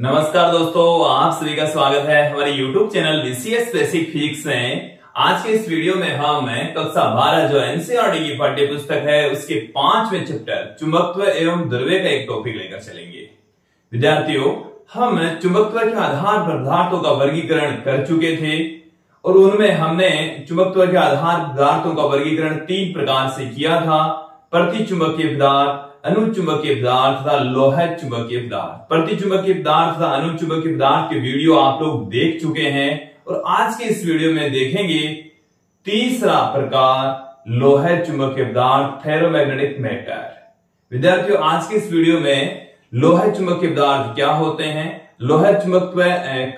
नमस्कार दोस्तों, आप सभी का स्वागत है हमारे YouTube channel BCS basic physics में। आज के इस वीडियो में हम कक्षा 12 जो एनसीईआरटी की पाठ्य पुस्तक है उसके 5वें चैप्टर चुंबकत्व एवं द्रव्य का एक टॉपिक लेकर चलेंगे। विद्यार्थियों, हम चुंबकत्व के आधार पर पदार्थों का वर्गीकरण कर चुके थे और उनमें हमने चुंबकत्व के आधार पदार्थों का वर्गीकरण 3 प्रकार से किया था: प्रतिचुंबकीय पदार्थ, अनुचुंबकीय पदार्थ तथा लोह चुंबकीय पदार्थ। प्रतिचुंबकीय पदार्थ तथा अनुचुंबकीय पदार्थ के वीडियो आप लोग देख चुके हैं और आज के इस वीडियो में देखेंगे तीसरा प्रकार लोह चुंबकीय पदार्थ, फेरोमैग्नेटिक मैटर। विद्यार्थियों, आज के इस वीडियो में लोह चुंबकीय पदार्थ क्या होते हैं, लोह चुंबकत्व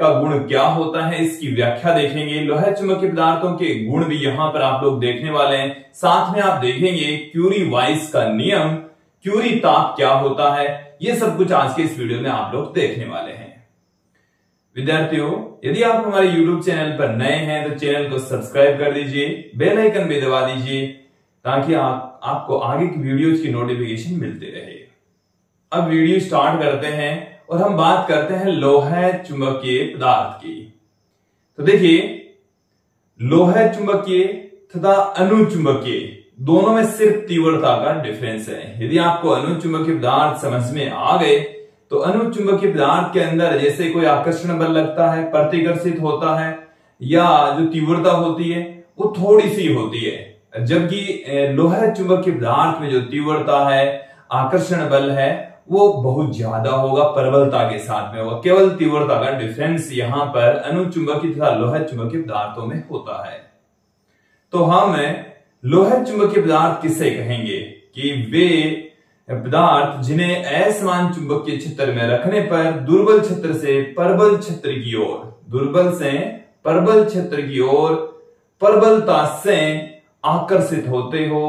का गुण क्या होता है, इसकी व्याख्या देखेंगे। लोह चुंबकीय पदार्थों के गुण भी यहां पर आप लोग देखने वाले हैं। साथ में आप देखेंगे क्यूरी वाइस का नियम, क्यूरी ताप क्या होता है, ये सब कुछ आज के इस वीडियो में आप लोग देखने वाले हैं। विद्यार्थियों, यदि आप हमारे YouTube चैनल पर नए हैं तो चैनल को सब्सक्राइब कर दीजिए, बेल आइकन भी दबा दीजिए ताकि आपको आगे की वीडियोज की नोटिफिकेशन मिलती रहे। अब वीडियो स्टार्ट करते हैं और हम बात करते हैं लोह चुंबकीय पदार्थ की। तो देखिए, लोह चुंबकीय तथा अनुचुंबकीय दोनों में सिर्फ तीव्रता का डिफरेंस है। यदि आपको अनुचुंबकीय पदार्थ समझ में आ गए तो अनुचुंबकीय पदार्थ के अंदर जैसे कोई आकर्षण बल लगता है, प्रतिकर्षित होता है, या जो तीव्रता होती है वो थोड़ी सी होती है, जबकि लोह चुंबकीय पदार्थ में जो तीव्रता है, आकर्षण बल है, वो बहुत ज्यादा होगा, प्रबलता के साथ में होगा। केवल तीव्रता का डिफरेंस यहां पर अनुचुंबकीय तथा लोह चुंबकीय पदार्थों में होता है। तो हम लोह चुंबकीय पदार्थ किसे कहेंगे कि वे पदार्थ जिन्हें असमान चुंबकीय क्षेत्र में रखने पर दुर्बल क्षेत्र से प्रबल क्षेत्र की ओर, दुर्बल से प्रबल क्षेत्र की ओर प्रबलता से आकर्षित होते हो,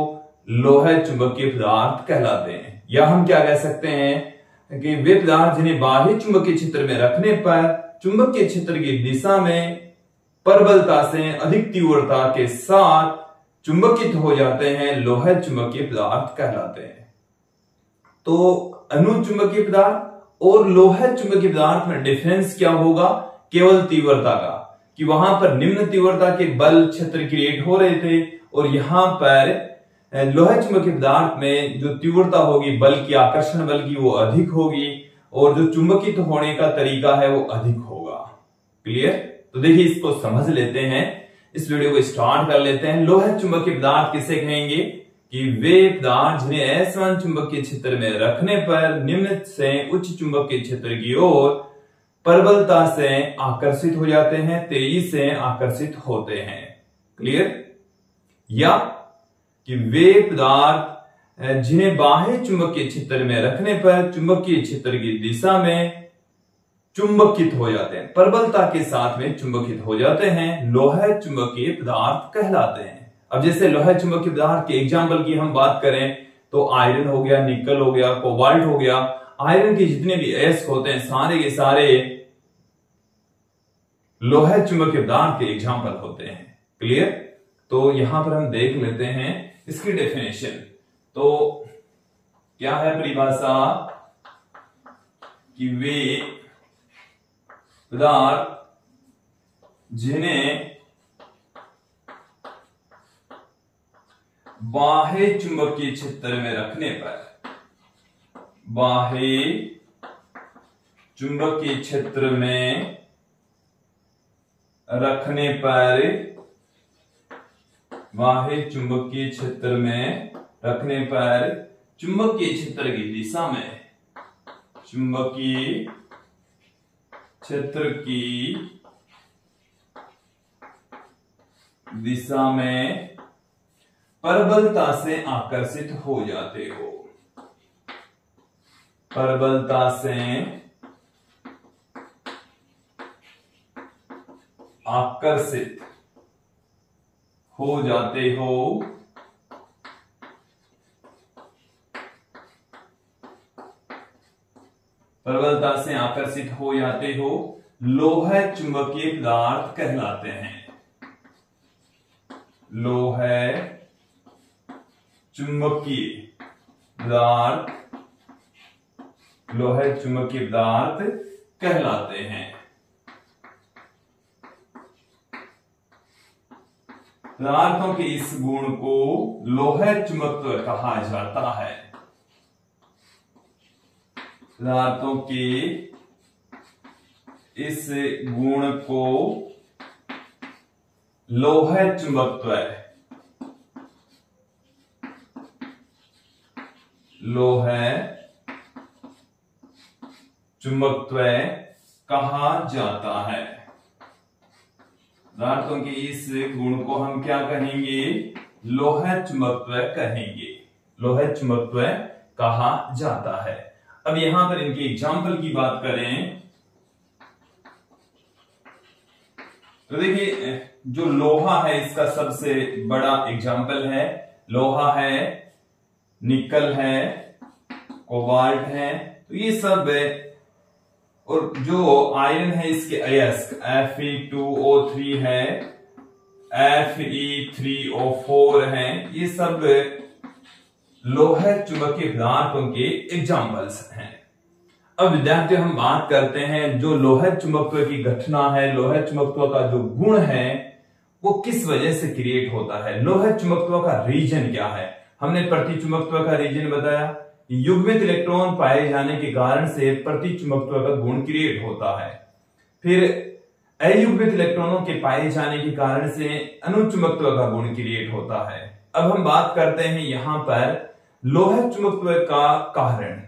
लोह चुंबकीय पदार्थ कहलाते हैं। या हम क्या कह सकते हैं कि वे पदार्थ जिन्हें बाह्य चुंबकीय क्षेत्र में रखने पर चुंबकीय क्षेत्र की दिशा में प्रबलता से अधिक तीव्रता के साथ चुंबकित हो जाते हैं, लोह चुंबकीय पदार्थ कहलाते हैं। तो अनुचुंबकीय पदार्थ और लोह चुंबकीय पदार्थ में डिफरेंस क्या होगा? केवल तीव्रता का, कि वहां पर निम्न तीव्रता के बल क्षेत्र क्रिएट हो रहे थे और यहां पर लोह चुंबकीय पदार्थ में जो तीव्रता होगी बल की, आकर्षण बल की, वो अधिक होगी और जो चुंबकित होने का तरीका है वो अधिक होगा। क्लियर? तो देखिए, इसको समझ लेते हैं, इस वीडियो को स्टार्ट कर लेते हैं। लोह चुंबकीय पदार्थ किसे कहेंगे कि वे पदार्थ जिन्हें असमान चुंबकीय क्षेत्र में रखने पर निम्न से उच्च चुंबकीय क्षेत्र की ओर प्रबलता से आकर्षित हो जाते हैं, तेजी से आकर्षित होते हैं। क्लियर? या कि वे पदार्थ जिन्हें बाह्य चुंबकीय क्षेत्र में रखने पर चुंबकीय क्षेत्र की दिशा में चुंबकित हो जाते हैं, प्रबलता के साथ में चुंबकित हो जाते हैं, लोह चुंबकीय पदार्थ कहलाते हैं। अब जैसे लोह चुंबकीय पदार्थ के एग्जाम्पल की हम बात करें तो आयरन हो गया, निकल हो गया, कोबाल्ट हो गया। आयरन के जितने भी अयस्क होते हैं सारे के सारे लोह चुंबकीय पदार्थ के एग्जाम्पल होते हैं। क्लियर? तो यहां पर हम देख लेते हैं इसकी डेफिनेशन। तो क्या है परिभाषा कि वे पदार्थ जिन्हें बाह्य चुंबकीय क्षेत्र में रखने पर, बाह्य चुंबकीय क्षेत्र में रखने पर, बाह्य चुंबकीय क्षेत्र में रखने पर चुंबकीय क्षेत्र की दिशा में, चुंबकीय क्षेत्र की दिशा में प्रबलता से आकर्षित हो जाते हो, प्रबलता से आकर्षित हो जाते हो, प्रबलता से आकर्षित हो जाते हो, लोह चुंबकीय पदार्थ कहलाते हैं। लोह चुंबकीय पदार्थ, लोह चुंबकीय पदार्थ कहलाते हैं। पदार्थों के इस गुण को लोह चुंबकत्व कहा जाता है। पदार्थों के इस गुण को लोह चुंबकत्व कहा जाता है। पदार्थों के इस गुण को हम क्या कहेंगे? लोह चुंबकत्व कहेंगे। लोह चुंबकत्व कहा जाता है। अब यहां पर इनके एग्जाम्पल की बात करें तो देखिए, जो लोहा है इसका सबसे बड़ा एग्जाम्पल है। लोहा है, निकल है, कोबाल्ट है, तो ये सब है। और जो आयरन है इसके अयस्क Fe2O3 है, Fe3O4 है, ये सब लोह चुंबकीय पदार्थों के एग्जाम्पल्स हैं। अब विद्यार्थियों हम बात करते हैं जो लोह चुंबकत्व की घटना है, लोह चुंबकत्व का जो गुण है वो किस वजह से क्रिएट होता है। लोह चुंबकत्व का रीजन क्या है? हमने प्रतिचुंबकत्व का रीजन बताया। युग्मित इलेक्ट्रॉन पाए जाने के कारण से प्रतिचुंबकत्व का गुण क्रिएट होता है। फिर अयुग्मित इलेक्ट्रॉनों के पाए जाने के कारण से अनुचुंबकत्व का गुण क्रिएट होता है। अब हम बात करते हैं यहां पर लोह चुंबकत्व का कारण।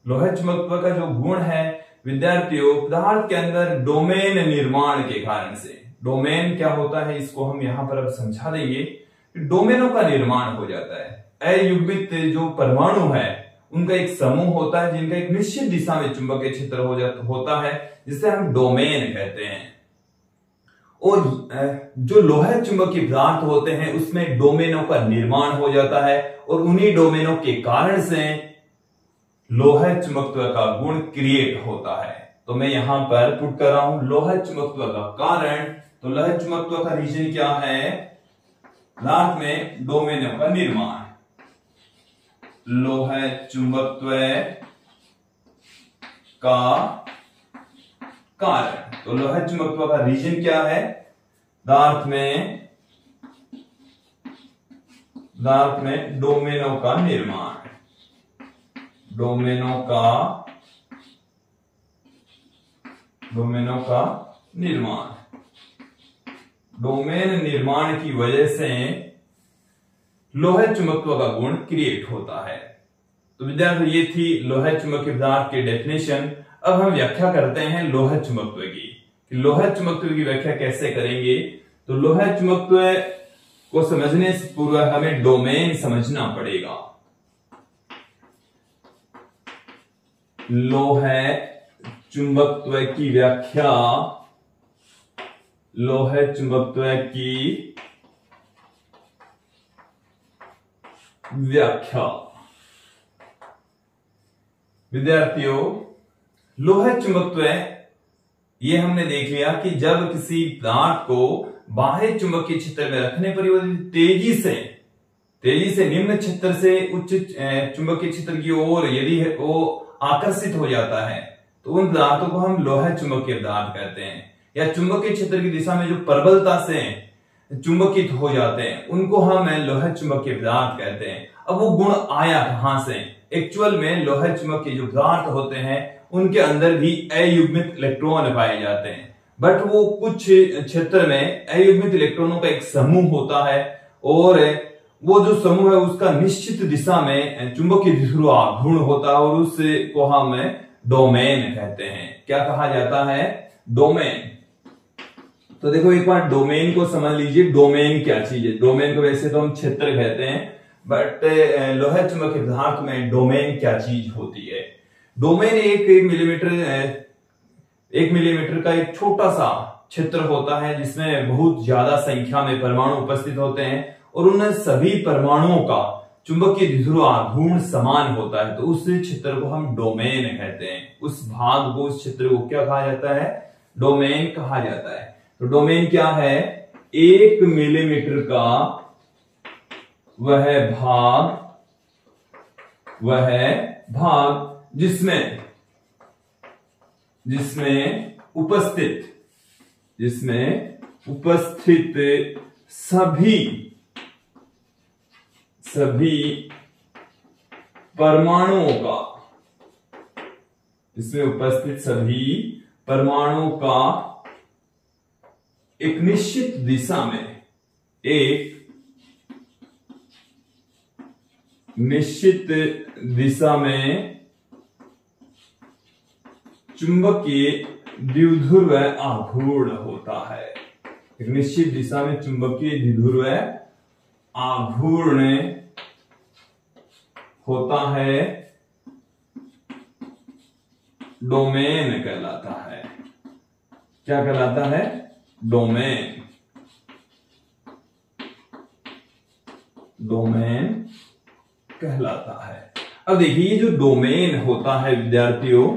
लोह चुंबकत्व का जो गुण है विद्यार्थियों, पदार्थ के अंदर डोमेन निर्माण के कारण से। डोमेन क्या होता है इसको हम यहां पर अब समझा देंगे। डोमेनों का निर्माण हो जाता है। अयुग्मित जो परमाणु है उनका एक समूह होता है जिनका एक निश्चित दिशा में चुंबकीय क्षेत्र होता है, जिसे हम डोमेन कहते हैं। और जो लोह चुंबकीय पदार्थ होते हैं उसमें डोमेनों का निर्माण हो जाता है और उन्हीं डोमेनों के कारण से लोह चुंबकत्व का गुण क्रिएट होता है। तो मैं यहां पर पुट कर रहा हूं लोह चुंबकत्व का कारण। तो लोह चुंबकत्व का रीजन क्या है? पदार्थ में डोमेनों का निर्माण। लोह चुंबकत्व का कारण। तो लोह चुंबकत्व का रीजन क्या है? पदार्थ में डोमेनों का निर्माण। डोमेनों का निर्माण। डोमेन निर्माण की वजह से लोह चुंबकत्व का गुण क्रिएट होता है। तो विद्यार्थियों ये थी लोह चुंबकीय पदार्थ की डेफिनेशन। अब हम व्याख्या करते हैं लोह चुंबकत्व की। लोह चुंबकत्व की व्याख्या कैसे करेंगे? तो लोह चुंबकत्व को समझने से पूर्व हमें डोमेन समझना पड़ेगा। लोह चुंबकत्व की व्याख्या। लोह चुंबकत्व की व्याख्या विद्यार्थियों, लोह चुंबकत्व ये हमने देख लिया कि जब किसी पदार्थ को बाह्य चुंबकीय क्षेत्र में रखने पर तेजी से निम्न क्षेत्र से उच्च चुंबकीय क्षेत्र की ओर यदि वो आकर्षित हो जाता है तो उन पदार्थों को हम लोह चुंबकीय पदार्थ कहते हैं। या चुंबकीय क्षेत्र की दिशा में जो प्रबलता से चुंबकित हो जाते हैं उनको हम लोह चुंबकीय पदार्थ कहते हैं। अब वो गुण आया कहां से? एक्चुअल में लोह चुंबकीय जो पदार्थ होते हैं उनके अंदर भी अयुग्मित इलेक्ट्रॉन पाए जाते हैं, बट वो कुछ क्षेत्र में अयुग्मित इलेक्ट्रॉनों का एक समूह होता है और वो जो समूह है उसका निश्चित दिशा में चुंबकीय ध्रुव गुण होता है और उसको हम डोमेन कहते हैं। क्या कहा जाता है? डोमेन। तो देखो एक बार डोमेन को समझ लीजिए। डोमेन क्या चीज है? डोमेन को वैसे तो हम क्षेत्र कहते हैं, बट लोह चुंबकीय पदार्थ में डोमेन क्या चीज होती है? डोमेन एक मिलीमीटर का एक छोटा सा क्षेत्र होता है जिसमें बहुत ज्यादा संख्या में परमाणु उपस्थित होते हैं और उन सभी परमाणुओं का चुंबकीय द्विध्रुव गुण समान होता है। तो उस क्षेत्र को हम डोमेन कहते हैं। उस भाग को, उस क्षेत्र को क्या कहा जाता है? डोमेन कहा जाता है। तो डोमेन क्या है? 1 मिलीमीटर का वह भाग जिसमें जिसमें उपस्थित सभी परमाणुओं का एक निश्चित दिशा में चुंबकीय द्विध्रुव आघूर्ण होता है। एक निश्चित दिशा में चुंबकीय द्विध्रुव आघूर्ण होता है, डोमेन कहलाता है। क्या कहलाता है? डोमेन कहलाता है। अब देखिए, ये जो डोमेन होता है विद्यार्थियों,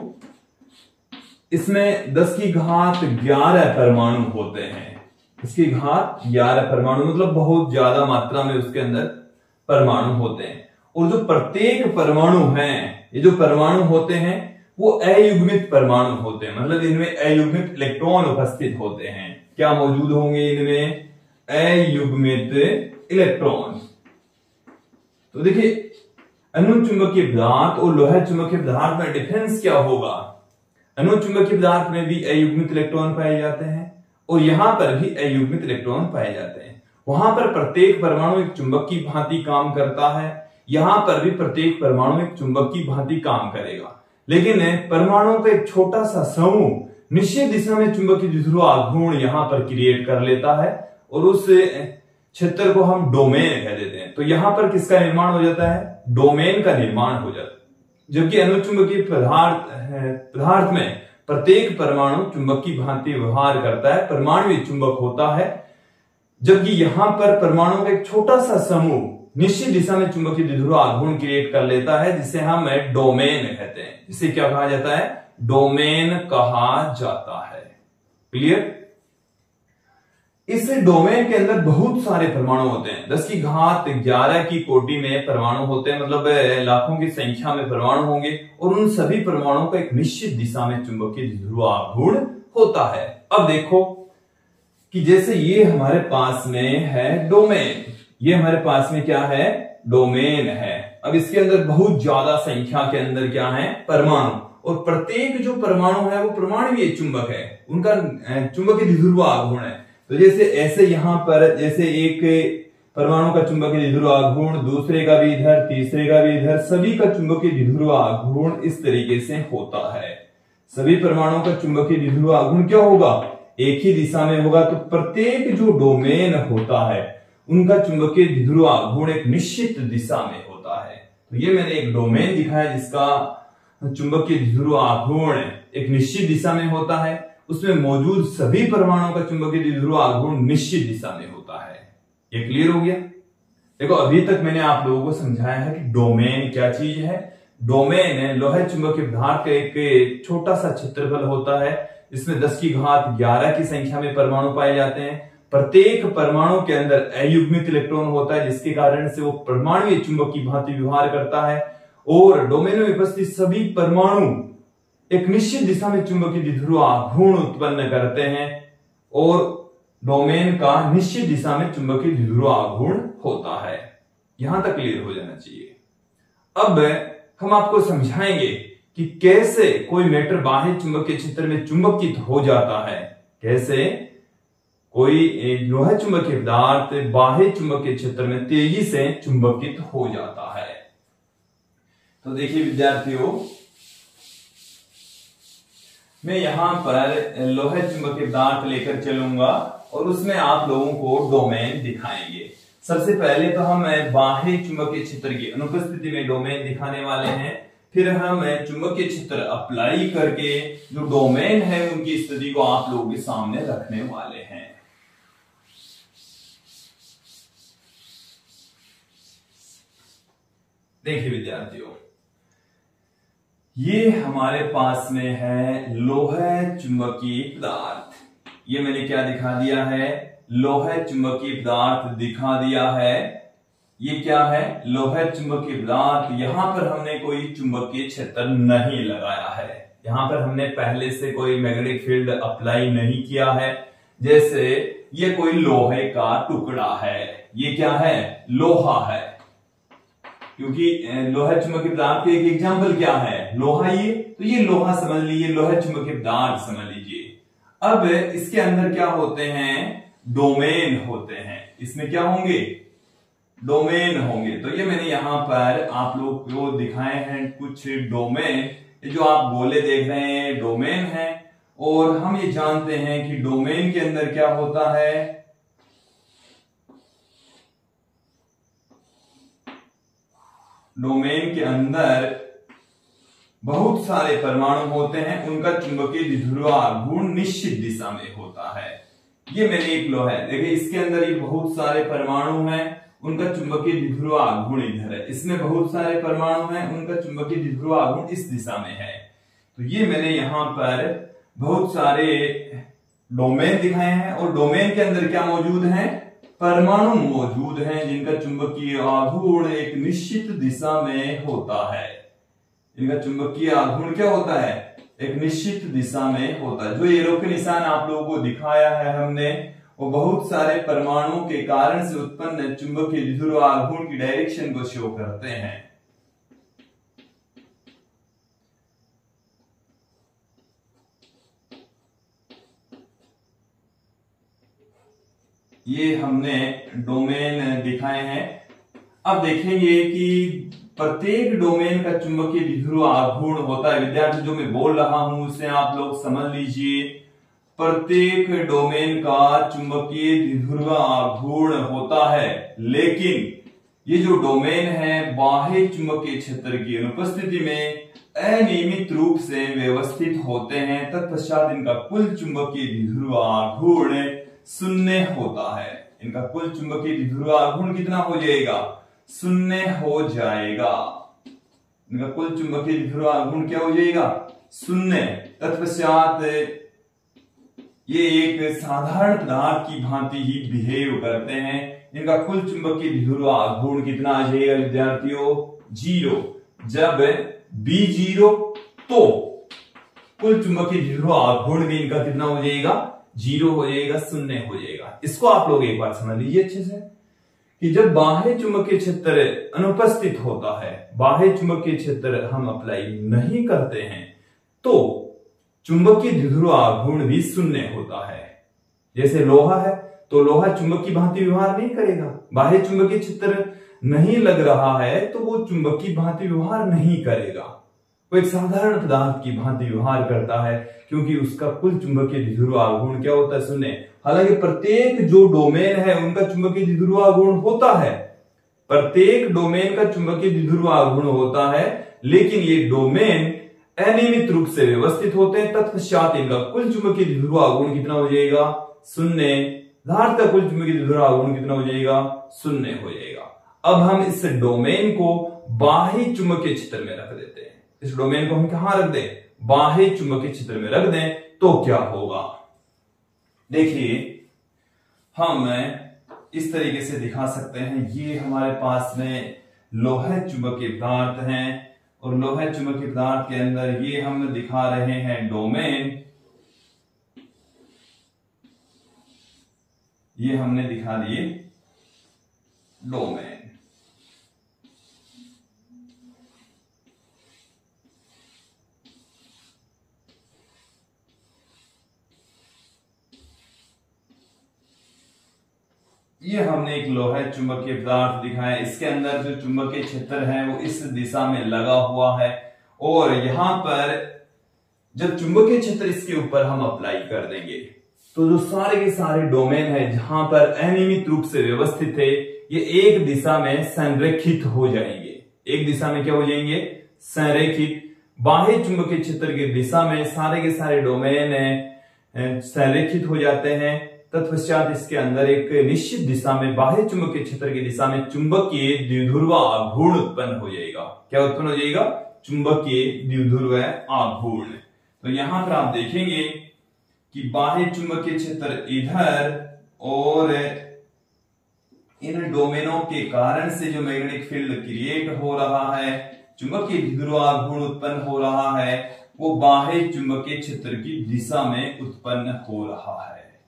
इसमें 10 की घात 11 परमाणु होते हैं। 10 की घात 11 परमाणु मतलब बहुत ज्यादा मात्रा में उसके अंदर परमाणु होते हैं। और जो प्रत्येक परमाणु हैं, ये जो परमाणु होते हैं वो अयुग्मित परमाणु होते हैं, मतलब इनमें अयुग्मित इलेक्ट्रॉन उपस्थित होते हैं। क्या मौजूद होंगे इनमें? अयुग्मित इलेक्ट्रॉन। तो देखिए, अनुचुंबकीय पदार्थ और लोहा चुंबकीय पदार्थ में डिफरेंस क्या होगा? अनुचुंबकीय पदार्थ में भी अयुग्मित इलेक्ट्रॉन पाए जाते हैं और यहां पर भी अयुग्मित इलेक्ट्रॉन पाए जाते हैं। वहां पर प्रत्येक परमाणु एक चुंबक की भांति काम करता है, यहां पर भी प्रत्येक परमाणु एक चुंबक की भांति काम करेगा। लेकिन परमाणुओं का एक छोटा सा समूह निश्चित दिशा में चुंबकीय द्विध्रुव आघूर्ण यहां पर क्रिएट कर लेता है और उस क्षेत्र को हम डोमेन कह देते हैं। तो यहां पर किसका निर्माण हो जाता है? डोमेन का निर्माण हो जाता है। जबकि अनुचुंबकीय पदार्थ में प्रत्येक परमाणु चुंबक की भांति व्यवहार करता है, परमाणु चुंबक होता है। जबकि यहां पर परमाणु का एक छोटा सा समूह निश्चित दिशा में चुंबकीय द्विध्रुव आघूर्ण क्रिएट कर लेता है, जिसे हम डोमेन कहते हैं। जिसे क्या कहा जाता है? डोमेन कहा जाता है। क्लियर? इस डोमेन के अंदर बहुत सारे परमाणु होते हैं। 10 की घात 11 की कोटि में परमाणु होते हैं, मतलब लाखों की संख्या में परमाणु होंगे और उन सभी परमाणुओं का एक निश्चित दिशा में चुंबकीय द्विध्रुव आघूर्ण होता है। अब देखो कि जैसे ये हमारे पास में है डोमेन, ये हमारे पास में क्या है? डोमेन है। अब इसके अंदर बहुत ज्यादा संख्या के अंदर क्या है? परमाणु। और प्रत्येक जो परमाणु है वो परमाणुीय चुंबक है, उनका चुंबकीय द्विध्रुव आघूर्ण है। तो जैसे ऐसे यहां पर जैसे एक परमाणु का चुंबकीय द्विध्रुव आघूर्ण, दूसरे का भी इधर, तीसरे का भी इधर, सभी का चुंबकीय द्विध्रुव आघूर्ण इस तरीके से होता है। सभी परमाणुओं का चुंबकीय द्विध्रुव आघूर्ण क्या होगा? एक ही दिशा में होगा। तो प्रत्येक जो डोमेन होता है उनका चुंबकीय द्विध्रुव आघूर्ण एक निश्चित दिशा में होता है। तो ये मैंने एक डोमेन दिखाया जिसका चुंबकीय द्विध्रुव आघूर्ण एक निश्चित दिशा में होता है, उसमें मौजूद सभी परमाणुओं का चुंबकीय द्विध्रुव आघूर्ण निश्चित दिशा में होता है। ये क्लियर हो गया? देखो, अभी तक मैंने आप लोगों को समझाया है कि डोमेन क्या चीज है। डोमेन लोहा चुंबकीय पदार्थ का एक छोटा सा क्षेत्रफल होता है, इसमें 10 की घात 11 की संख्या में परमाणु पाए जाते हैं। प्रत्येक परमाणु के अंदर अयुग्मित इलेक्ट्रॉन होता है, जिसके कारण से वो परमाणु चुंबक की भांति व्यवहार करता है। और डोमेन में उपस्थित सभी परमाणु एक निश्चित दिशा में चुंबकीय द्विध्रुव आघूर्ण उत्पन्न करते हैं और डोमेन का निश्चित दिशा में चुंबकीय द्विध्रुव आघूर्ण होता है। यहां तक क्लियर हो जाना चाहिए। अब हम आपको समझाएंगे कि कैसे कोई मैटर बाह्य चुंबकीय क्षेत्र में चुंबकित हो जाता है। कैसे कोई लोहा चुंबकीय पदार्थ बाह्य चुंबकीय क्षेत्र में तेजी से चुंबकित हो जाता है। तो देखिए विद्यार्थियों, मैं यहां पर लोहा चुंबकीय पदार्थ लेकर चलूंगा और उसमें आप लोगों को डोमेन दिखाएंगे। सबसे पहले तो हम बाह्य चुंबकीय क्षेत्र की अनुपस्थिति में डोमेन दिखाने वाले हैं, फिर हम चुंबकीय क्षेत्र अप्लाई करके जो डोमेन है उनकी स्थिति को आप लोगों के सामने रखने वाले हैं। देखिए विद्यार्थियों, ये हमारे पास में है लोहा चुंबकीय पदार्थ। ये मैंने क्या दिखा दिया है? लोहा चुंबकीय पदार्थ दिखा दिया है। ये क्या है? लोहा चुंबकीय पदार्थ। यहां पर हमने कोई चुंबकीय क्षेत्र नहीं लगाया है। यहाँ पर हमने पहले से कोई मैग्नेटिक फील्ड अप्लाई नहीं किया है। जैसे ये कोई लोहे का टुकड़ा है, ये क्या है, लोहा है, क्योंकि लोहा चुंबकीय पदार्थ के एक एग्जाम्पल क्या है, लोहा। ये तो ये लोहा समझ लीजिए, लोहा चुंबकीय पदार्थ समझ लीजिए। अब इसके अंदर क्या होते हैं, डोमेन होते हैं। इसमें क्या होंगे, डोमेन होंगे। तो ये मैंने यहां पर आप लोग को दिखाए हैं कुछ डोमेन, जो आप गोले देख रहे हैं डोमेन है। और हम ये जानते हैं कि डोमेन के अंदर क्या होता है, डोमेन के अंदर बहुत सारे परमाणु होते हैं, उनका चुंबकीय द्विध्रुव गुण निश्चित दिशा में होता है। ये मैंने एक लोहा है, देखिए इसके अंदर ये बहुत सारे परमाणु हैं, उनका चुंबकीय द्विध्रुव गुण इधर है। इसमें बहुत सारे परमाणु हैं, उनका चुंबकीय द्विध्रुव गुण इस दिशा में है। तो ये मैंने यहां पर बहुत सारे डोमेन दिखाए हैं, और डोमेन के अंदर क्या मौजूद है, परमाणु मौजूद हैं, जिनका चुंबकीय आघूर्ण एक निश्चित दिशा में होता है। इनका चुंबकीय आघूर्ण क्या होता है, एक निश्चित दिशा में होता है। जो एरो के निशान आप लोगों को दिखाया है हमने, वो बहुत सारे परमाणुओं के कारण से उत्पन्न चुंबकीय द्विध्रुव आघूर्ण की डायरेक्शन को शो करते हैं। ये हमने डोमेन दिखाए हैं। अब देखेंगे कि प्रत्येक डोमेन का चुंबकीय द्विध्रुव आघूर्ण होता है। विद्यार्थी, जो मैं बोल रहा हूं उसे आप लोग समझ लीजिए। प्रत्येक डोमेन का चुंबकीय द्विध्रुव आघूर्ण होता है, लेकिन ये जो डोमेन है बाह्य चुंबकीय क्षेत्र की अनुपस्थिति में अनियमित रूप से व्यवस्थित होते हैं। तत्पश्चात इनका कुल चुंबकीय द्विध्रुव आघूर्ण शून्य होता है। इनका कुल चुंबकीय द्विध्रुव आघूर्ण कितना हो जाएगा, शून्य हो जाएगा। इनका कुल चुंबकीय द्विध्रुव आघूर्ण क्या हो जाएगा, शून्य। तत्पश्चात ये एक साधारण पदार्थ की भांति ही बिहेव करते हैं। इनका कुल चुंबकीय द्विध्रुव आघूर्ण कितना आ जाएगा विद्यार्थियों, 0। जब B 0 तो कुल चुंबकीय द्विध्रुव आघूर्ण भी इनका कितना हो जाएगा, 0 हो जाएगा, शून्य हो जाएगा। इसको आप लोग एक बार समझ लीजिए अच्छे से कि जब बाह्य चुंबकीय क्षेत्र अनुपस्थित होता है, बाह्य चुंबकीय क्षेत्र हम अप्लाई नहीं करते हैं, तो चुंबकीय द्विध्रुव आघूर्ण भी शून्य होता है। जैसे लोहा है तो लोहा चुंबक की भांति व्यवहार नहीं करेगा, बाह्य चुंबकीय क्षेत्र नहीं लग रहा है तो वो चुंबक की भांति व्यवहार नहीं करेगा, वो एक साधारण पदार्थ की भांति व्यवहार करता है, क्योंकि उसका कुल चुंबकीय द्विध्रुव आघूर्ण क्या होता है, शून्य। हालांकि प्रत्येक जो डोमेन है उनका चुंबकीय द्विध्रुव आघूर्ण होता है, प्रत्येक डोमेन का चुंबकीय द्विध्रुव आघूर्ण होता है, लेकिन ये डोमेन अनियमित रूप से व्यवस्थित होते हैं। तत्पश्चात इनका कुल चुंबकीय द्विध्रुव आघूर्ण कितना हो जाएगा, शून्य। पदार्थ का कुल चुंबकीय द्विध्रुव आघूर्ण कितना हो जाएगा, शून्य हो जाएगा। अब हम इस डोमेन को बाह्य चुंबकीय क्षेत्र में रख देते हैं। इस डोमेन को हम कहां रख दें, बाह्य चुंबकीय क्षेत्र में रख दें, तो क्या होगा, देखिए हम इस तरीके से दिखा सकते हैं। ये हमारे पास में लोहा चुंबकीय पदार्थ हैं, और लोहा चुंबकीय पदार्थ के अंदर ये हम दिखा रहे हैं डोमेन, ये हमने दिखा दिए डोमेन। ये हमने एक लोहा चुंबकीय पदार्थ दिखाया, इसके अंदर जो चुंबकीय क्षेत्र है वो इस दिशा में लगा हुआ है, और यहां पर जब चुंबकीय क्षेत्र इसके ऊपर हम अप्लाई कर देंगे तो जो सारे के सारे डोमेन है जहां पर अनियमित रूप से व्यवस्थित है, ये एक दिशा में संरेखित हो जाएंगे। एक दिशा में क्या हो जाएंगे, संरेखित। बाह्य चुंबकीय क्षेत्र की दिशा में सारे के सारे डोमेन संरेखित हो जाते हैं। तत्पश्चात इसके अंदर एक निश्चित दिशा में बाह्य चुंबकीय क्षेत्र की दिशा में चुंबकीय द्विध्रुव आघूर्ण उत्पन्न हो जाएगा। क्या उत्पन्न हो जाएगा, चुंबकीय द्विध्रुव आघूर्ण। तो यहां पर आप देखेंगे कि बाह्य चुंबकीय क्षेत्र इधर, और इन डोमेनों के कारण से जो मैग्नेटिक फील्ड क्रिएट हो रहा है, चुंबकीय द्विध्रुव आघूर्ण उत्पन्न हो रहा है, वो बाह्य चुंबकीय क्षेत्र की दिशा में उत्पन्न हो रहा है।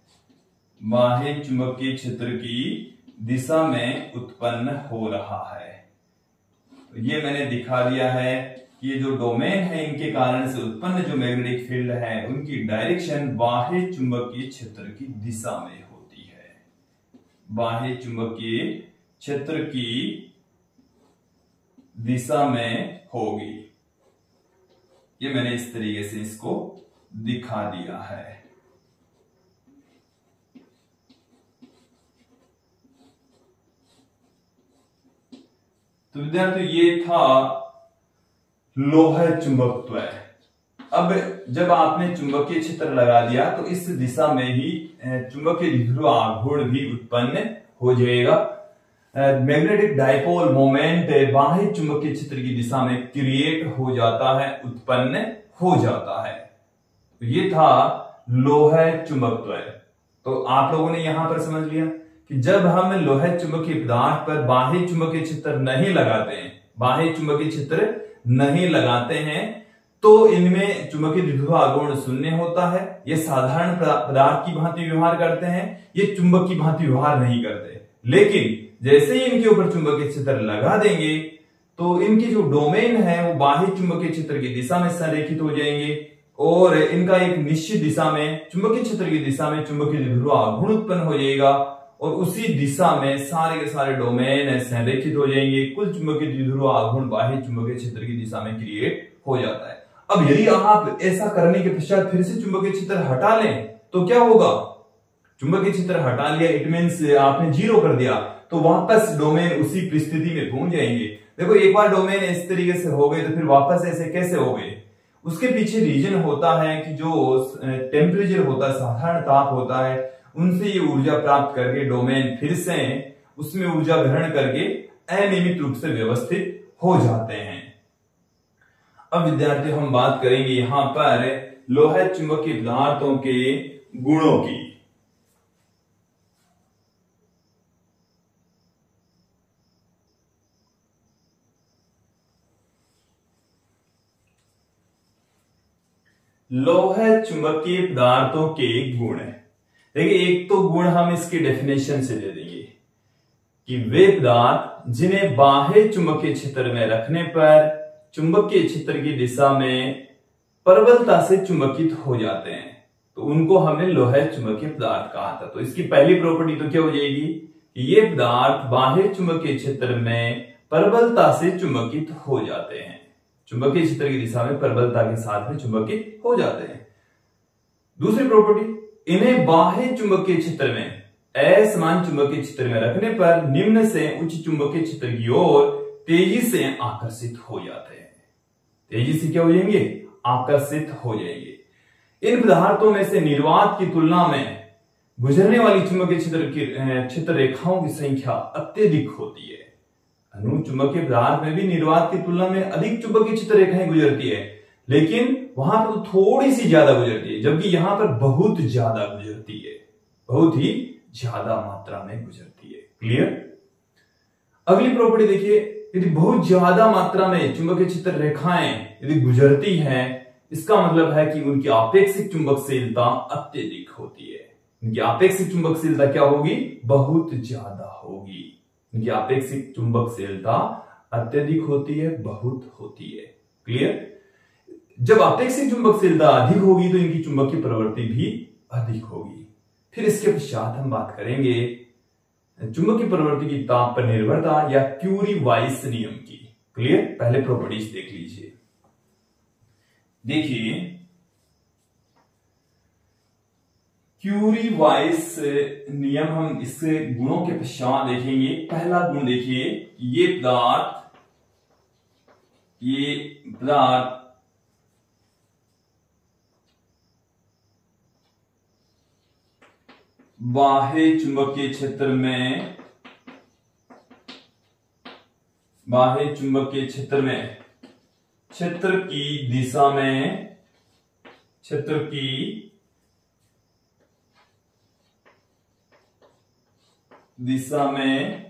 बाह्य चुंबकीय क्षेत्र की दिशा में उत्पन्न हो रहा है। तो ये मैंने दिखा दिया है कि ये जो डोमेन है इनके कारण से उत्पन्न जो मैग्नेटिक फील्ड है उनकी डायरेक्शन बाह्य चुंबकीय क्षेत्र की दिशा में होती है। बाह्य चुंबकीय क्षेत्र की दिशा में होगी। ये मैंने इस तरीके से इसको दिखा दिया है। तो विद्यार्थियों ये था लोह चुंबकत्व। अब जब आपने चुंबकीय क्षेत्र लगा दिया तो इस दिशा में ही चुंबकीय द्विध्रुव आघूर्ण भी उत्पन्न हो जाएगा। मैग्नेटिक डाइपोल मोमेंट बाह्य चुंबकीय क्षेत्र की दिशा में क्रिएट हो जाता है, उत्पन्न हो जाता है। तो ये था लोह चुंबकत्व। तो आप लोगों ने यहां पर समझ लिया कि जब हम लोह चुंबकीय पदार्थ पर बाह्य चुंबकीय क्षेत्र नहीं लगाते हैं, बाह्य चुंबकीय क्षेत्र नहीं लगाते हैं तो इनमें चुंबकीय द्विध्रुव आघूर्ण शून्य होता है। ये साधारण पदार्थ की भांति व्यवहार करते हैं, ये चुंबक की भांति व्यवहार नहीं करते। लेकिन जैसे ही इनके ऊपर चुंबकीय क्षेत्र लगा देंगे तो इनकी जो डोमेन है वो बाह्य चुंबकीय क्षेत्र की दिशा में संरेखित हो जाएंगे और इनका एक निश्चित दिशा में चुंबकीय क्षेत्र की दिशा में चुंबकीय द्विध्रुव आघूर्ण उत्पन्न हो जाएगा और उसी दिशा में सारे के सारे डोमेन संरेखित हो जाएंगे। कुल चुंबकीय द्विध्रुव आघूर्ण बाह्य चुंबकीय क्षेत्र की दिशा में क्रिएट हो जाता है। अब यदि आप ऐसा करने के पश्चात फिर से चुंबकीय क्षेत्र हटा लें तो क्या होगा? चुंबकीय क्षेत्र हटा लिया, इट मींस आपने जीरो कर दिया, तो वापस डोमेन उसी परिस्थिति में घूम जाएंगे। देखो एक बार डोमेन इस तरीके से हो गए तो फिर वापस ऐसे कैसे हो गए? उसके पीछे रीजन होता है कि जो टेम्परेचर होता है, साधारण ताप होता है, उनसे ये ऊर्जा प्राप्त करके डोमेन फिर से उसमें ऊर्जा ग्रहण करके अनियमित रूप से व्यवस्थित हो जाते हैं। अब विद्यार्थी हम बात करेंगे यहां पर लोह चुंबकीय पदार्थों के गुणों की। लोह चुंबकीय पदार्थों के गुण। देखिए एक तो गुण हम इसकी डेफिनेशन से दे देंगे कि वे पदार्थ जिन्हें बाह्य चुंबकीय क्षेत्र में रखने पर चुंबकीय क्षेत्र की दिशा में प्रबलता से चुंबकित हो जाते हैं, तो उनको हमने लोह चुंबकीय पदार्थ कहा था। तो इसकी पहली प्रॉपर्टी तो क्या हो जाएगी कि ये पदार्थ बाह्य चुंबकीय क्षेत्र में प्रबलता से चुंबकित हो जाते हैं, चुंबकीय क्षेत्र की दिशा में प्रबलता के साथ में चुंबकित हो जाते हैं। दूसरी प्रॉपर्टी, इन्हें बाह्य चुंबकीय क्षेत्र में असमान चुंबकीय क्षेत्र में रखने पर निम्न से उच्च चुंबकीय क्षेत्र की ओर तेजी से आकर्षित हो जाते हैं। तेजी से क्या हो जाएंगे? आकर्षित हो जाएंगे। इन पदार्थों में से निर्वात की तुलना में गुजरने वाली चुंबकीय क्षेत्र की क्षेत्र रेखाओं की संख्या अत्यधिक होती है। अनुचुंबकीय पदार्थ में भी निर्वात की तुलना में अधिक चुंबकीय क्षेत्र रेखाएं गुजरती है, लेकिन वहां पर तो थोड़ी सी ज्यादा गुजरती है, जबकि यहां पर बहुत ज्यादा गुजरती है, बहुत ही ज्यादा मात्रा में गुजरती है। क्लियर? अगली प्रॉपर्टी देखिए, यदि बहुत ज्यादा मात्रा में चुंबकीय क्षेत्र रेखाएं यदि गुजरती हैं, इसका मतलब है कि उनकी आपेक्षिक चुंबकशीलता अत्यधिक होती है। उनकी आपेक्षिक चुंबकशीलता क्या होगी? बहुत ज्यादा होगी। उनकी आपेक्षिक चुंबकशीलता अत्यधिक होती है, बहुत होती है। क्लियर? जब आपेक्षिक चुंबकशीलता अधिक होगी तो इनकी चुंबकीय प्रवृत्ति भी अधिक होगी। फिर इसके पश्चात हम बात करेंगे चुंबकीय प्रवृत्ति की ताप पर निर्भरता या क्यूरी-वाइस नियम की। क्लियर? पहले प्रॉपर्टीज देख लीजिए। देखिए क्यूरी-वाइस नियम हम इससे गुणों के पश्चात देखेंगे। पहला गुण देखिए, ये पदार्थ बाह्य चुंबकीय क्षेत्र में क्षेत्र की दिशा में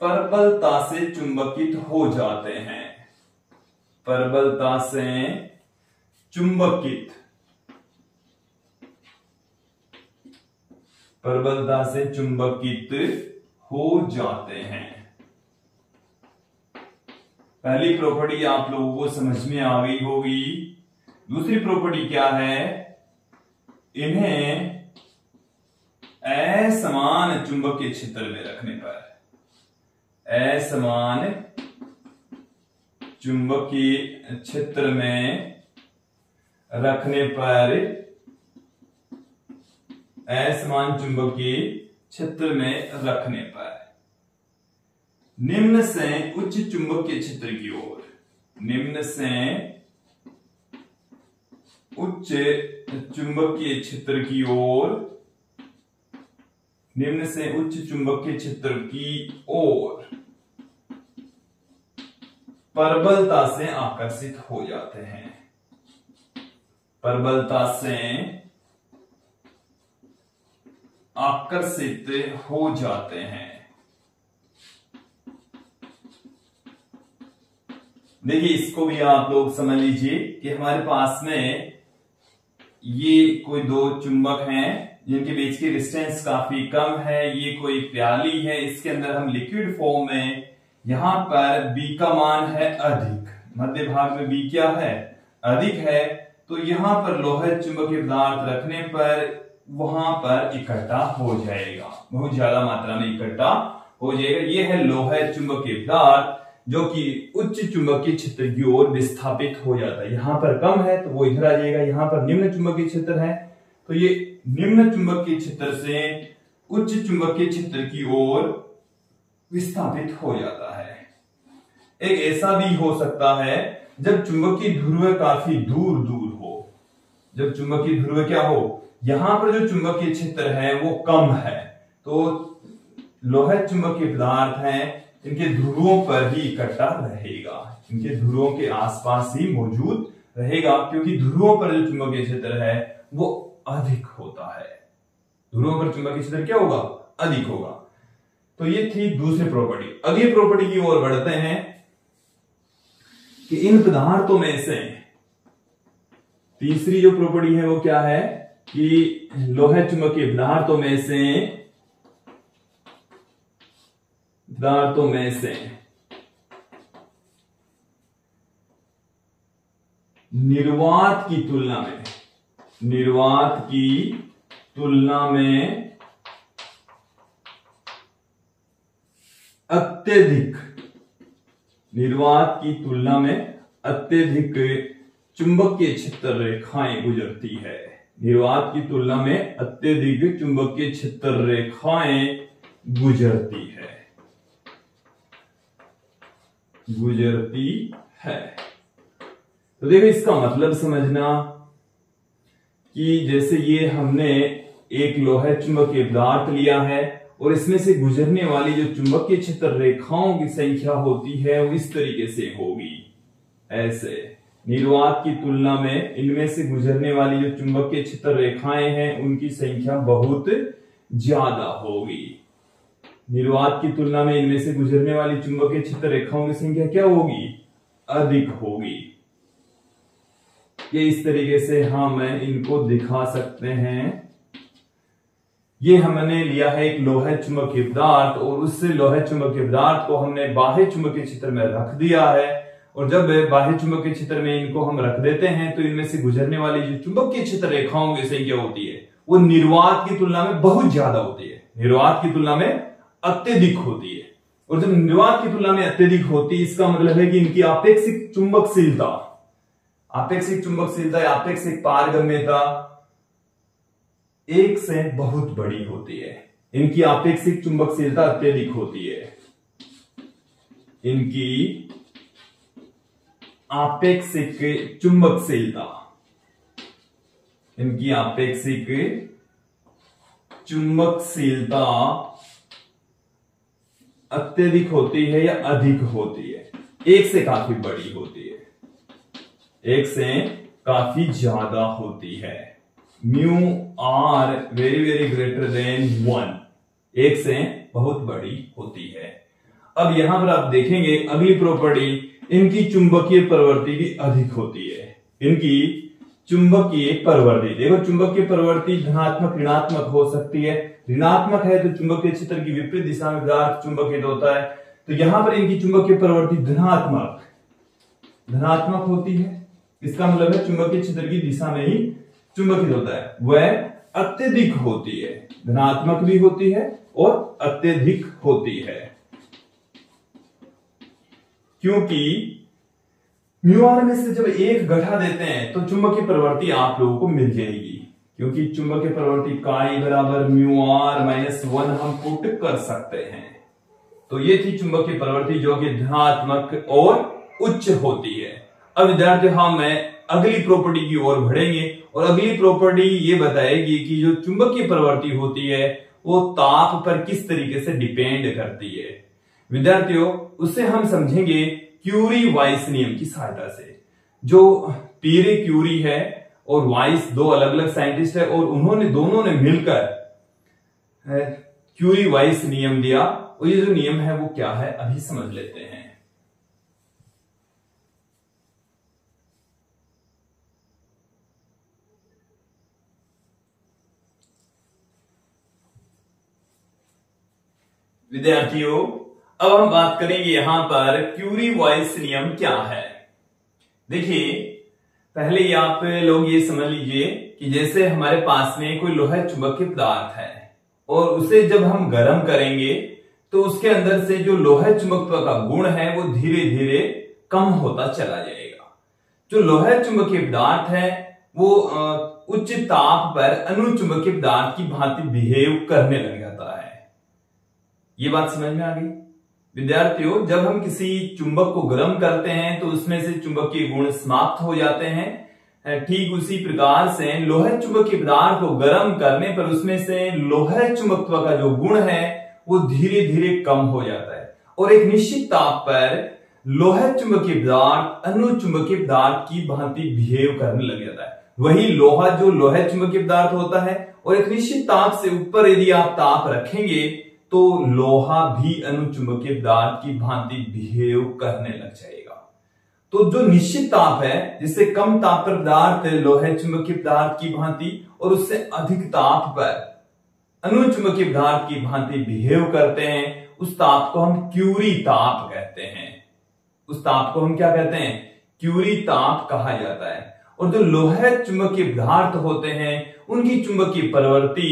प्रबलता से चुंबकित हो जाते हैं। प्रबलता से चुंबकित, प्रबलता से चुंबकित हो जाते हैं। पहली प्रॉपर्टी आप लोगों को समझ में आ गई होगी। दूसरी प्रॉपर्टी क्या है? इन्हें असमान चुंबकीय क्षेत्र में रखने पर, असमान चुंबकीय क्षेत्र में रखने पर, असमान चुंबकीय क्षेत्र में रखने पर निम्न से उच्च चुंबकीय क्षेत्र की ओर, निम्न से उच्च चुंबकीय क्षेत्र की ओर, निम्न से उच्च चुंबकीय क्षेत्र की ओर प्रबलता से आकर्षित हो जाते हैं, प्रबलता से आकर्षित हो जाते हैं। देखिए, इसको भी आप लोग समझ लीजिए कि हमारे पास में ये कोई दो चुंबक हैं जिनके बीच की डिस्टेंस काफी कम है। ये कोई प्याली है, इसके अंदर हम लिक्विड फॉर्म में, यहां पर B का मान है अधिक, मध्य भाग में B क्या है? अधिक है। तो यहां पर लोहे चुंबकीय पदार्थ रखने पर वहां पर इकट्ठा हो जाएगा, बहुत ज्यादा मात्रा में इकट्ठा हो जाएगा। ये है लोहे चुंबकीय पदार्थ जो कि उच्च चुंबकीय क्षेत्र की ओर विस्थापित हो जाता है। यहां पर कम है तो वो इधर आ जाएगा, यहां पर निम्न चुंबकीय क्षेत्र है तो ये निम्न चुंबकीय क्षेत्र से उच्च चुंबकीय क्षेत्र की ओर विस्थापित हो जाता है। एक ऐसा भी हो सकता है जब चुंबकीय ध्रुव काफी दूर दूर हो, जब चुंबकीय ध्रुव क्या हो, यहां पर जो चुंबकीय क्षेत्र है वो कम है, तो लोहे चुंबकीय पदार्थ हैं इनके ध्रुवों पर ही इकट्ठा रहेगा, इनके ध्रुवों के आसपास ही मौजूद रहेगा, क्योंकि ध्रुवों पर जो चुंबकीय क्षेत्र है वो अधिक होता है। ध्रुवों पर चुंबकीय क्षेत्र क्या होगा? अधिक होगा। तो ये थी दूसरी प्रॉपर्टी। अगली प्रॉपर्टी की ओर बढ़ते हैं कि इन पदार्थों में से तीसरी जो प्रॉपर्टी है वो क्या है कि लोहे चुंबकीय पदार्थों में से निर्वात की तुलना में अत्यधिक चुंबकीय क्षेत्र रेखाएं गुजरती है। निर्वात की तुलना में अत्यधिक चुंबकीय क्षेत्र रेखाएं गुजरती है। तो देखो, इसका मतलब समझना कि जैसे ये हमने एक लोहे चुंबकीय पदार्थ लिया है और इसमें से गुजरने वाली जो चुंबकीय क्षेत्र रेखाओं की संख्या होती है वो इस तरीके से होगी, ऐसे। निर्वात की तुलना में इनमें से गुजरने वाली जो चुंबकीय क्षेत्र रेखाएं हैं उनकी संख्या बहुत ज्यादा होगी। निर्वात की तुलना में इनमें से गुजरने वाली चुंबकीय क्षेत्र रेखाओं की संख्या क्या होगी? अधिक होगी। ये इस तरीके से हम इनको दिखा सकते हैं। ये हमने लिया है एक लोहे चुंबकीय पदार्थ और उससे लोहे चुंबकीय पदार्थ को हमने बाह्य चुंबकीय क्षेत्र में रख दिया है, और जब बाह्य चुंबकीय क्षेत्र में इनको हम रख देते हैं तो इनमें से गुजरने वाली जो चुंबकीय क्षेत्र रेखाओं की संख्या होती है वो निर्वात की तुलना में बहुत ज्यादा होती है, निर्वात की तुलना में अत्यधिक होती है। और जब निर्वात की तुलना में अत्यधिक होती है इसका मतलब है कि इनकी आपेक्षिक चुंबकशीलता या आपेक्षिक पारगम्यता एक से बहुत बड़ी होती है। इनकी आपेक्षिक चुंबकशीलता अत्यधिक होती है। इनकी आपेक्षिक चुंबकशीलता अत्यधिक होती है या अधिक होती है? एक से काफी बड़ी होती है, एक से काफी ज्यादा होती है। Mu R very very greater than 1, एक से बहुत बड़ी होती है। अब यहां पर आप देखेंगे अगली प्रॉपर्टी, इनकी चुंबकीय प्रवृत्ति भी अधिक होती है। इनकी चुंबकीय प्रवृत्ति। देखो चुंबकीय प्रवृत्ति धनात्मक ऋणात्मक हो सकती है। ऋणात्मक है तो चुंबकीय क्षेत्र की विपरीत दिशा में पदार्थ चुंबकित होता है। तो यहां पर इनकी चुंबकीय प्रवृत्ति धनात्मक होती है। इसका मतलब है चुंबकीय क्षेत्र की दिशा में ही चुंबकित होता है। वह अत्यधिक होती है, धनात्मक भी होती है और अत्यधिक होती है, क्योंकि म्यू में से जब एक घटा देते हैं तो चुंबकीय प्रवृत्ति आप लोगों को मिल जाएगी, क्योंकि चुंबकीय प्रवृत्ति काई बराबर μr-1 हम पुट कर सकते हैं। तो ये थी चुंबकीय प्रवृत्ति जो कि धनात्मक और उच्च होती है। अब विद्यार्थी हम अगली प्रॉपर्टी की ओर बढ़ेंगे और अगली प्रॉपर्टी ये बताएगी कि जो चुंबकीय प्रवृत्ति होती है वो ताप पर किस तरीके से डिपेंड करती है। विद्यार्थियों उसे हम समझेंगे क्यूरी वाइस नियम की सहायता से। जो पीरे क्यूरी है और वाइस दो अलग अलग साइंटिस्ट है और उन्होंने दोनों ने मिलकर क्यूरी वाइस नियम दिया। और ये जो नियम है वो क्या है अभी समझ लेते हैं। विद्यार्थियों अब हम बात करेंगे यहां पर क्यूरी वाइस नियम क्या है। देखिए पहले ही आप लोग ये समझ लीजिए कि जैसे हमारे पास में कोई लोहा चुंबकीय पदार्थ है और उसे जब हम गर्म करेंगे तो उसके अंदर से जो लोहा चुंबकत्व का गुण है वो धीरे धीरे कम होता चला जाएगा। जो लोहा चुंबकीय पदार्थ है वो उच्च ताप पर अनुचुंबकीय पदार्थ की भांति बिहेव करने लग जाता है। ये बात समझ में आ गई। विद्यार्थियों जब हम किसी चुंबक को गर्म करते हैं तो उसमें से चुंबकीय गुण समाप्त हो जाते हैं। ठीक उसी प्रकार से लोहा चुंबकीय पदार्थ को गर्म करने पर उसमें से लोहा चुंबकत्व का जो गुण है वो धीरे धीरे कम हो जाता है और एक निश्चित ताप पर लोहा चुंबकीय पदार्थ अनुचुंबकीय पदार्थ की भांति बिहेव करने लग जाता है। वही लोहा जो लोहा चुंबकीय पदार्थ होता है और एक निश्चित ताप से ऊपर यदि आप ताप रखेंगे तो लोहा भी अनुचुंबकीय पदार्थ की भांति बिहेव करने लग जाएगा। तो जो निश्चित ताप है जिससे कम ताप पर पदार्थ लोहा चुंबकीय पदार्थ की भांति और उससे अधिक ताप पर अनुचुंबकीय पदार्थ की भांति बिहेव करते हैं उस ताप को हम क्यूरी ताप कहते हैं। उस ताप को हम क्या कहते हैं? क्यूरी ताप कहा जाता है। और जो लोहा चुंबकीय पदार्थ होते हैं उनकी चुंबकीय प्रवृत्ति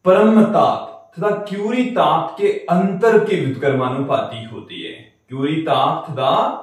परम ताप तथा क्यूरी ताप के अंतर के व्युत्क्रमानुपाती होती है। क्यूरी ताप तथा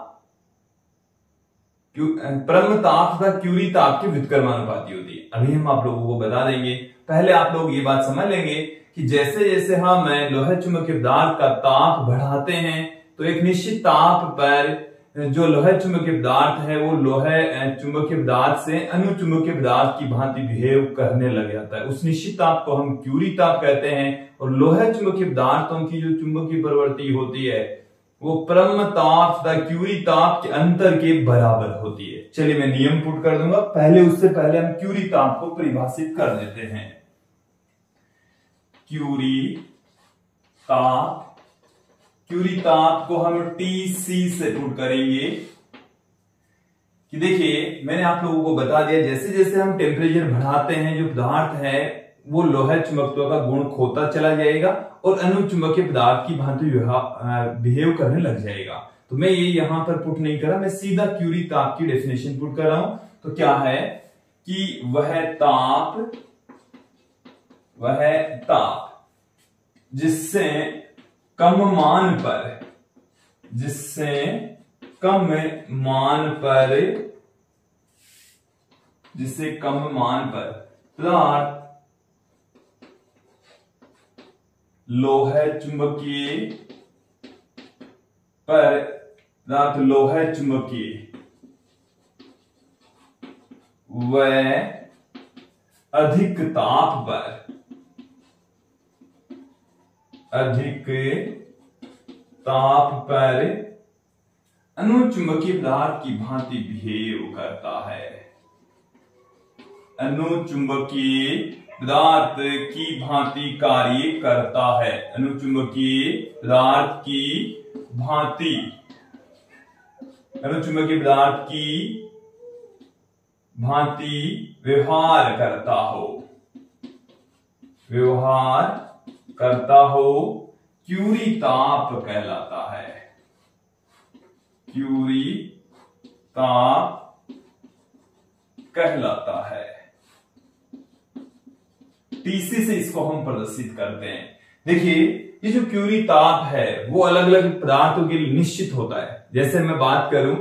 परम ताप तथा क्यूरी ताप के व्युत्क्रमानुपाती होती है। अभी हम आप लोगों को बता देंगे। पहले आप लोग ये बात समझ लेंगे कि जैसे जैसे हम लोहा चुंबकीय पदार्थ का ताप बढ़ाते हैं तो एक निश्चित ताप पर जो लोहा चुंबकीय पदार्थ है वो लोहा चुंबकीय पदार्थ से अनुचुंबकीय पदार्थ की भांति बिहेव करने लग जाता है। उस निश्चित ताप को हम क्यूरी ताप कहते हैं और लोहा चुंबकीय पदार्थों की जो चुंबकीय प्रवृत्ति होती है वो परम ताप तथा क्यूरी ताप के अंतर के बराबर होती है। चलिए मैं नियम पुट कर दूंगा। उससे पहले हम क्यूरी ताप को परिभाषित कर देते हैं। क्यूरी ताप को हम TC से पुट करेंगे कि देखिए मैंने आप लोगों को बता दिया जैसे जैसे हम टेम्परेचर बढ़ाते हैं जो पदार्थ है वो लोहा चुंबकत्व का गुण खोता चला जाएगा और अनुचुंबकीय पदार्थ की भांति बिहेव करने लग जाएगा। तो मैं ये यहां पर पुट नहीं करा, मैं सीधा क्यूरी ताप की डेफिनेशन पुट कर रहा हूं। तो क्या है कि वह ताप जिससे कम मान पर पदार्थ लोहा चुंबकीय वह अधिक ताप पर अनुचुंबकीय पदार्थ की भांति बिहेव करता है। अनुचुंबकीय पदार्थ की भांति कार्य करता है। अनुचुंबकीय पदार्थ की भांति अनुचुंबकीय पदार्थ की भांति व्यवहार करता हो, व्यवहार करता हो, क्यूरी ताप कहलाता है। क्यूरी ताप कहलाता है। टीसी से इसको हम प्रदर्शित करते हैं। देखिए, ये जो क्यूरी ताप है वो अलग अलग पदार्थों के लिए निश्चित होता है। जैसे मैं बात करूं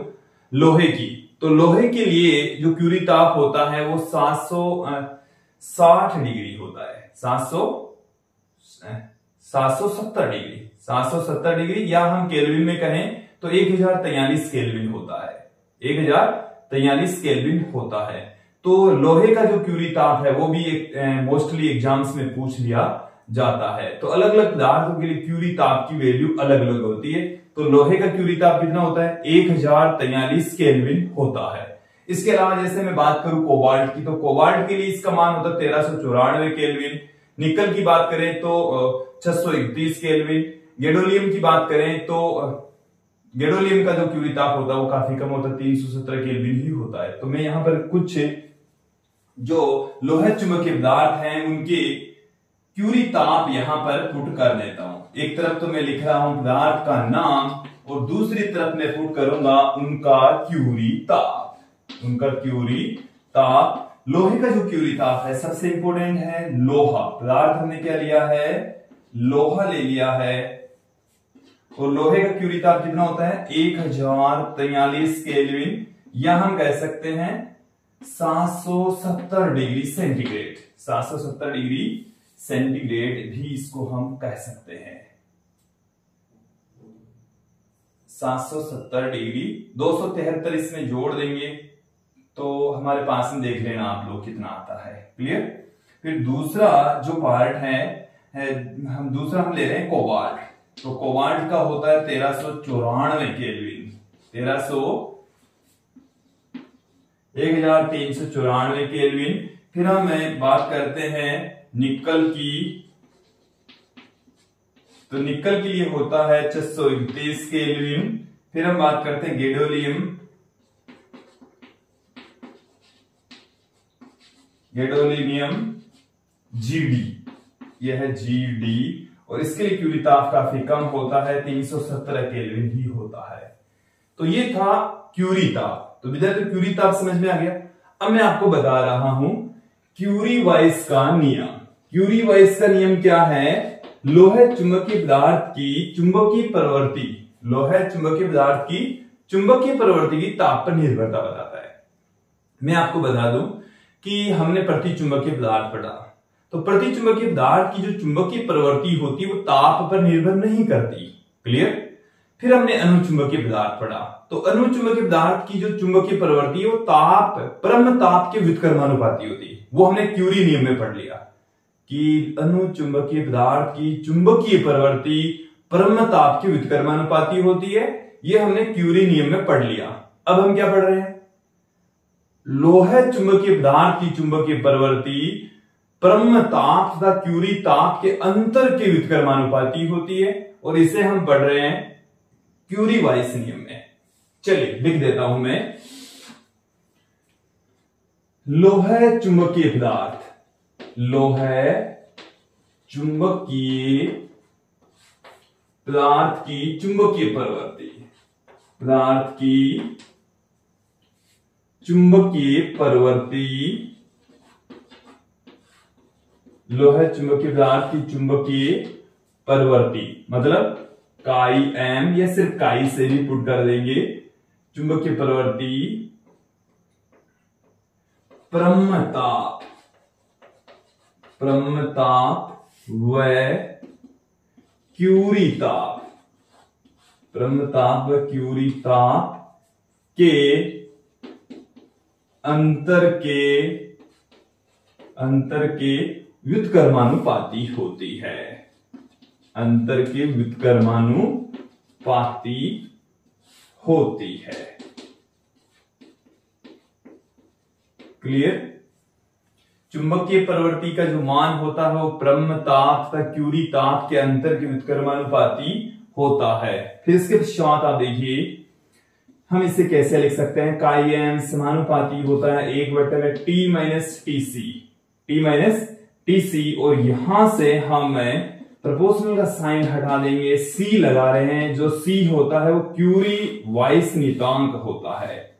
लोहे की, तो लोहे के लिए जो क्यूरी ताप होता है वो 760 डिग्री होता है। 770 डिग्री, या हम केल्विन में कहें तो 1043 केल्विन होता है। 1043 केल्विन होता है। तो लोहे का जो क्यूरी ताप है वो भी मोस्टली एग्जाम्स में पूछ लिया जाता है। तो अलग अलग पदार्थों के लिए क्यूरी ताप की वैल्यू अलग अलग होती है। तो लोहे का क्यूरी ताप कितना होता है? 1043 केल्विन होता है। इसके अलावा जैसे मैं बात करूं कोबाल्ट की, तो कोबाल्ट के लिए इसका मान होता है 1394 केल्विन। निकल की बात करें तो 631 केल्विन। गैडोलियम की बात करें तो गैडोलियम का जो क्यूरी ताप होता है वो काफी कम होता है, 317 केल्विन ही होता है। तो मैं यहां पर कुछ जो लोहा चुंबकीय पदार्थ हैं उनके क्यूरी ताप यहां पर पुट कर देता हूं। एक तरफ तो मैं लिख रहा हूं पदार्थ का नाम और दूसरी तरफ मैं पुट करूंगा उनका क्यूरी ताप, उनका क्यूरी ताप। लोहे का जो क्यूरी ताप है सबसे इंपॉर्टेंट है लोहा। पदार्थ हमने क्या लिया है? लोहा ले लिया है। और लोहे का क्यूरी ताप कितना होता है? 1043 केल्विन, या हम कह सकते हैं 770 डिग्री सेंटीग्रेड। 770 डिग्री सेंटीग्रेड भी इसको हम कह सकते हैं। 770 डिग्री, 273 इसमें जोड़ देंगे तो हमारे पास में देख लेना आप लोग कितना आता है। क्लियर? फिर दूसरा जो पार्ट है हम ले रहे हैं कोबाल्ट। तो कोबाल्ट का होता है 1394 केल्विन। 1394 केल्विन। फिर हम बात करते हैं निकल की, तो निकल के लिए होता है 631 केल्विन। फिर हम बात करते हैं गैडोलियम, जीडी, यह है जीडी, और इसके लिए क्यूरी ताप काफी कम होता है, 317 केल्विन ही होता है। तो ये था क्यूरी ताप। तो विद्यार्थी क्यूरी ताप समझ में आ गया। अब मैं आपको बता रहा हूं क्यूरी वाइस का नियम। क्यूरी वाइस का नियम क्या है? लोहे चुंबकीय पदार्थ की चुंबकीय प्रवृत्ति, लोहे चुंबकीय पदार्थ की चुंबकीय प्रवृत्ति की ताप पर निर्भरता बताता है। मैं आपको बता दूं कि हमने प्रति चुंबकीय पदार्थ पढ़ा, तो प्रति चुंबकीय पदार्थ की जो चुंबकीय प्रवृत्ति होती है वो ताप पर निर्भर नहीं करती। क्लियर? फिर हमने अनुचुंबकीय पदार्थ पढ़ा, तो अनुचुंबकीय पदार्थ की जो चुंबकीय प्रवृत्ति है वो ताप, परम ताप के व्युत्क्रमानुपाती होती है। वो हमने क्यूरी नियम में पढ़ लिया कि अनुचुंबकीय पदार्थ की चुंबकीय प्रवृत्ति परम ताप के व्युत्क्रमानुपाती होती है। ये हमने क्यूरी नियम में पढ़ लिया। अब हम क्या पढ़ रहे हैं? लोहे चुंबकीय पदार्थ की चुंबकीय प्रवृत्ति परम ताप तथा क्यूरी ताप के अंतर के व्युत्क्रमानुपाती होती है, और इसे हम पढ़ रहे हैं क्यूरी वाइस नियम में। चलिए लिख देता हूं मैं, लोहे चुंबकीय पदार्थ, लोहे चुंबकीय पदार्थ की चुंबकीय प्रवृत्ति, पदार्थ की चुंबकीय प्रवृत्ति, लोहे चुंबकीय पदार्थ की चुंबकीय प्रवृत्ति मतलब काई एम, या सिर्फ काई से भी पुट कर देंगे। चुंबकीय प्रवृत्ति परमताप, परमताप व क्यूरी ताप, परमताप व क्यूरी ताप के अंतर के व्युत्क्रमानुपाती होती है, अंतर के व्युत्क्रमानुपाती होती है। क्लियर? चुंबकीय प्रवृत्ति का जो मान होता है वो परम ताप तथा क्यूरी ताप के अंतर के व्युत्क्रमानुपाती होता है। फिर इसके पश्चात आप देखिए हम इसे कैसे लिख सकते हैं, काई एम समानुपाती होता है 1/t टी-सी, और यहां से हम प्रोपोर्शनल का साइन हटा देंगे, सी लगा रहे हैं। जो सी होता है वो क्यूरी वाइस नियतांक होता है।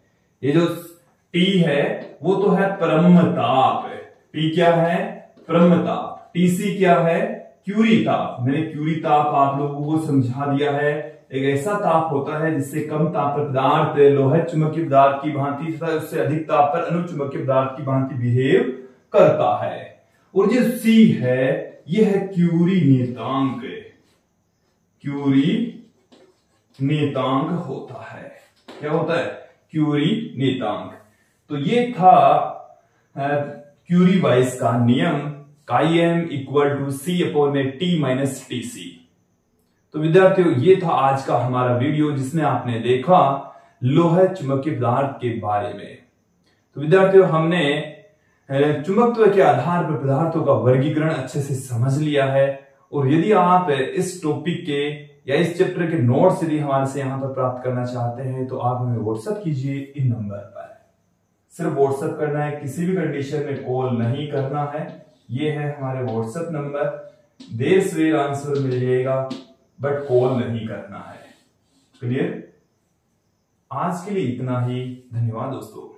ये जो टी है वो तो है परमताप, टी क्या है, परमताप, टीसी क्या है, क्यूरी ताप। मैंने क्यूरी ताप आप लोगों को समझा दिया है। एक ऐसा ताप होता है जिससे कम ताप पर पदार्थ लोहित चुंबकीय पदार्थ की भांति तथा उससे अधिक ताप पर अनुचुंबकीय पदार्थ की भांति बिहेव करता है। और जो सी है यह है क्यूरी नियतांक, क्यूरी नियतांक होता है। क्या होता है, क्यूरी नियतांक। तो ये था क्यूरी वाइस का नियम, काई एम इक्वल टू C/T-TC। तो विद्यार्थियों ये था आज का हमारा वीडियो जिसमें आपने देखा लोह चुंबकीय पदार्थ के बारे में। तो विद्यार्थियों हमने चुंबकत्व के आधार पर पदार्थों का वर्गीकरण अच्छे से समझ लिया है। और यदि आप इस टॉपिक के या इस चैप्टर के नोट्स यदि हमारे से यहां पर प्राप्त करना चाहते हैं तो आप हमें व्हाट्सएप कीजिए इन नंबर पर। सिर्फ व्हाट्सएप करना है, किसी भी कंडीशन में कॉल नहीं करना है। ये है हमारे व्हाट्सएप नंबर, देर सवेर आंसर मिल जाएगा बट कॉल नहीं करना है। क्लियर? आज के लिए इतना ही, धन्यवाद दोस्तों।